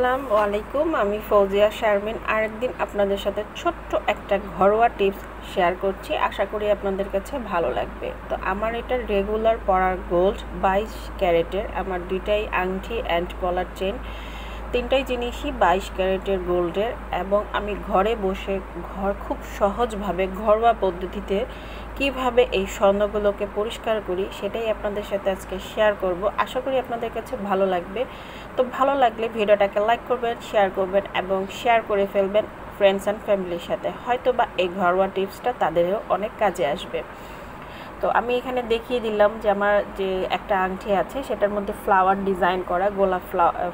আসসালামু আলাইকুম। আমি ফৌজিয়া শারমিন আরেকদিন আপনাদের সাথে ছোট্ট একটা ঘরোয়া টিপস শেয়ার করছি। আশা করি আপনাদের কাছে ভালো লাগবে। তো আমার এটা রেগুলার পরার গোল্ড 22 ক্যারেটের। আমার দুইটাই আংটি অ্যান্ড গলার চেন, তিনটাই জিনিসই 22 ক্যারেটের গোল্ডের, এবং আমি ঘরে বসে খুব সহজভাবে ঘরোয়া পদ্ধতিতে কিভাবে এই স্বর্ণগুলোকে পরিষ্কার করি সেটাই আপনাদের সাথে আজকে শেয়ার করব। আশা করি আপনাদের কাছে ভালো লাগবে। তো ভালো লাগলে ভিডিওটাকে লাইক করবেন, শেয়ার করবেন এবং শেয়ার করে ফেলবেন ফ্রেন্ডস অ্যান্ড ফ্যামিলির সাথে। হয়তো বা এই ঘরোয়া টিপসটা তাদেরও অনেক কাজে আসবে। তো আমি এখানে দেখিয়ে দিলাম যে আমার যে একটা আংটি আছে সেটার মধ্যে ফ্লাওয়ার ডিজাইন করা, গোলাপ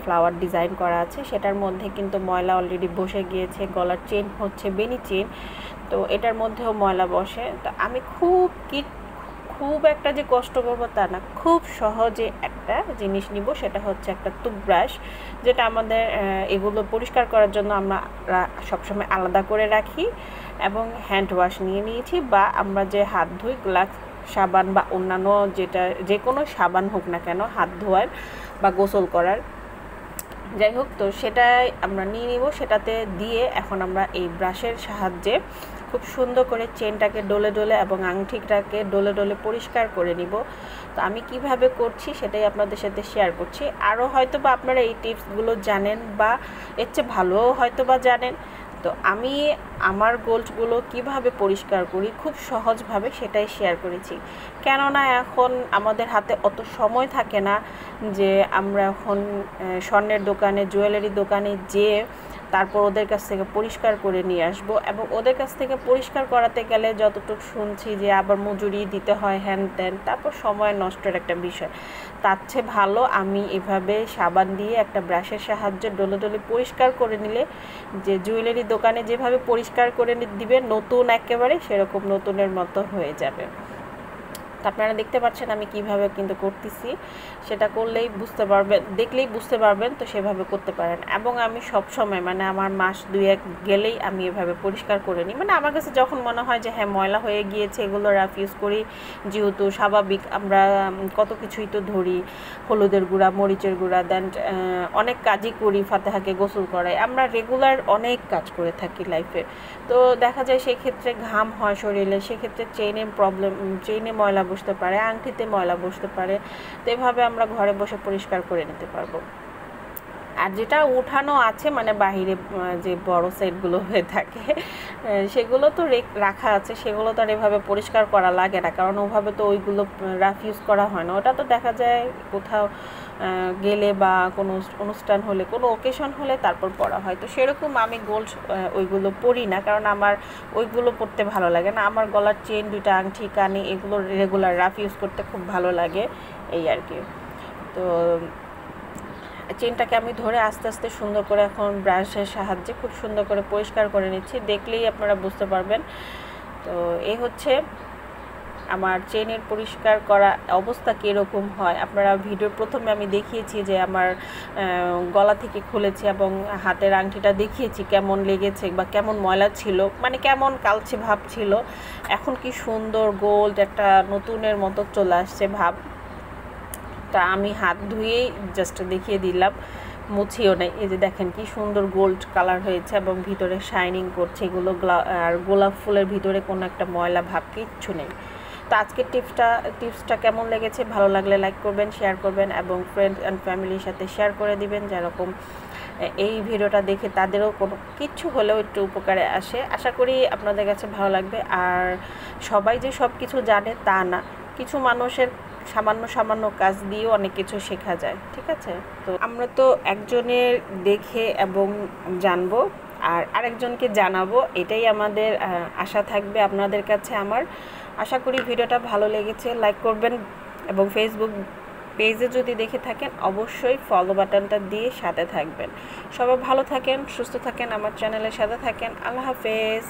ফ্লাওয়ার ডিজাইন করা আছে। সেটার মধ্যে কিন্তু ময়লা অলরেডি বসে গিয়েছে। গলার চেন হচ্ছে বেনি চেন, তো এটার মধ্যেও ময়লা বসে। তো আমি খুব একটা যে কষ্ট করবো তা না, খুব সহজে একটা জিনিস নিব, সেটা হচ্ছে একটা টুথব্রাশ, যেটা আমাদের এগুলো পরিষ্কার করার জন্য আমরা সবসময় আলাদা করে রাখি, এবং হ্যান্ড ওয়াশ নিয়ে নিয়েছি, বা আমরা যে হাত ধুই গ্লাক্স সাবান বা অন্যান্য যেটা যে কোনো সাবান হোক না কেন হাত ধোয়ার বা গোসল করার, যাই হোক, তো সেটাই আমরা নিয়ে নিব। সেটাতে দিয়ে এখন আমরা এই ব্রাশের সাহায্যে খুব সুন্দর করে চেনটাকে ডলে ডলে এবং আংটিটাকে ডলে ডলে পরিষ্কার করে নিব। তো আমি কিভাবে করছি সেটাই আপনাদের সাথে শেয়ার করছি। আরও হয়তো বা আপনারা এই টিপসগুলো জানেন, বা এর চেয়ে ভালোও হয়তো বা জানেন। তো আমি আমার গোল্ডগুলো কিভাবে পরিষ্কার করি খুব সহজভাবে সেটাই শেয়ার করেছি। কেননা এখন আমাদের হাতে অত সময় থাকে না যে আমরা এখন স্বর্ণের দোকানে, জুয়েলারি দোকানে যেয়ে তারপর ওদের কাছ থেকে পরিষ্কার করে নিয়ে আসবো, এবং ওদের কাছ থেকে পরিষ্কার করাতে গেলে যতটুকু শুনছি যে আবার মজুরি দিতে হয়, হ্যান ত্যান, তারপর সময় নষ্টের একটা বিষয়। তার চেয়ে ভালো আমি এভাবে সাবান দিয়ে একটা ব্রাশের সাহায্যে ডলে ডলে পরিষ্কার করে নিলে, যে জুয়েলারি দোকানে যেভাবে পরিষ্কার করে দিবে নতুন একেবারে, সেরকম নতুনের মতো হয়ে যাবে। আপনারা দেখতে পাচ্ছেন আমি কিভাবে কিন্তু করতেছি, সেটা করলেই বুঝতে পারবেন, দেখলেই বুঝতে পারবেন। তো সেভাবে করতে পারেন। এবং আমি সব সময় মানে আমার মাস 2-1 গেলেই আমি এভাবে পরিষ্কার করে নিই। মানে আমার কাছে যখন মনে হয় যে হ্যাঁ ময়লা হয়ে গিয়েছে, এগুলো রাফ ইউজ করি, যেহেতু স্বাভাবিক আমরা কত কিছুই তো ধরি, হলুদের গুঁড়া, মরিচের গুঁড়া, দেন অনেক কাজই করি, ফাতেহাকে গোসল করাই, আমরা রেগুলার অনেক কাজ করে থাকি লাইফে। তো দেখা যায় সেক্ষেত্রে ঘাম হয় শরীরে, সেক্ষেত্রে চেইনে ময়লা বসতে পারে, আংটিতে ময়লা বসতে পারে। তো এভাবে আমরা ঘরে বসে পরিষ্কার করে নিতে পারবো। আর যেটা উঠানো আছে মানে বাহিরে যে বড় সেটগুলো হয়ে থাকে সেগুলো তো রাখা আছে, সেগুলো তো আর এভাবে পরিষ্কার করা লাগে না, কারণ ওভাবে তো ওইগুলো রাফ ইউজ করা হয় না। ওটা তো দেখা যায় কোথাও গেলে বা কোনো অনুষ্ঠান হলে, কোনো ওকেশন হলে তারপর পরা হয়। তো সেরকম আমি গোল্ড ওইগুলো পরি না, কারণ আমার ওইগুলো পরতে ভালো লাগে না। আমার গলার চেন, দুইটা আংটি, কানে, এগুলো রেগুলার রাফ ইউজ করতে খুব ভালো লাগে, এই আর কি। তো চেনটাকে আমি ধরে আস্তে আস্তে সুন্দর করে এখন ব্রাশের সাহায্যে খুব সুন্দর করে পরিষ্কার করে নিচ্ছি, দেখলেই আপনারা বুঝতে পারবেন। তো এই হচ্ছে আমার চেনের পরিষ্কার করা অবস্থা কীরকম হয়। আপনারা ভিডিওর প্রথমে আমি দেখিয়েছি যে আমার গলা থেকে খুলেছি, এবং হাতের আংটিটা দেখিয়েছি কেমন লেগেছে বা কেমন ময়লা ছিল, মানে কেমন কালচে ভাব ছিল। এখন কি সুন্দর গোল্ড একটা নতুনের মতো চলে আসছে ভাব। তা আমি হাত ধুয়েই জাস্ট দেখিয়ে দিলাম, মুছিও নেই। এই যে দেখেন কি সুন্দর গোল্ড কালার হয়েছে এবং ভিতরে শাইনিং করছে এগুলো। আর গোলাপ ফুলের ভিতরে কোনো একটা ময়লা ভাব কিচ্ছু নেই। তো আজকের টিপসটা কেমন লেগেছে, ভালো লাগলে লাইক করবেন, শেয়ার করবেন এবং ফ্রেন্ডস অ্যান্ড ফ্যামিলির সাথে শেয়ার করে দিবেন, যেরকম এই ভিডিওটা দেখে তাদেরও কোনো কিছু হলেও একটু উপকারে আসে। আশা করি আপনাদের কাছে ভালো লাগবে। আর সবাই যে সব কিছু জানে তা না, কিছু মানুষের সামান্য কাজ দিয়েও অনেক কিছু শেখা যায়, ঠিক আছে। তো আমরা তো একজনের দেখে এবং জানবো আর আরেকজনকে জানাবো, এটাই আমাদের আশা থাকবে আপনাদের কাছে। আমার আশা করি ভিডিওটা ভালো লেগেছে, লাইক করবেন, এবং ফেসবুক পেজে যদি দেখে থাকেন অবশ্যই ফলো বাটনটা দিয়ে সাথে থাকবেন। সবাই ভালো থাকেন, সুস্থ থাকেন, আমার চ্যানেলের সাথে থাকেন। আল্লাহ হাফেজ।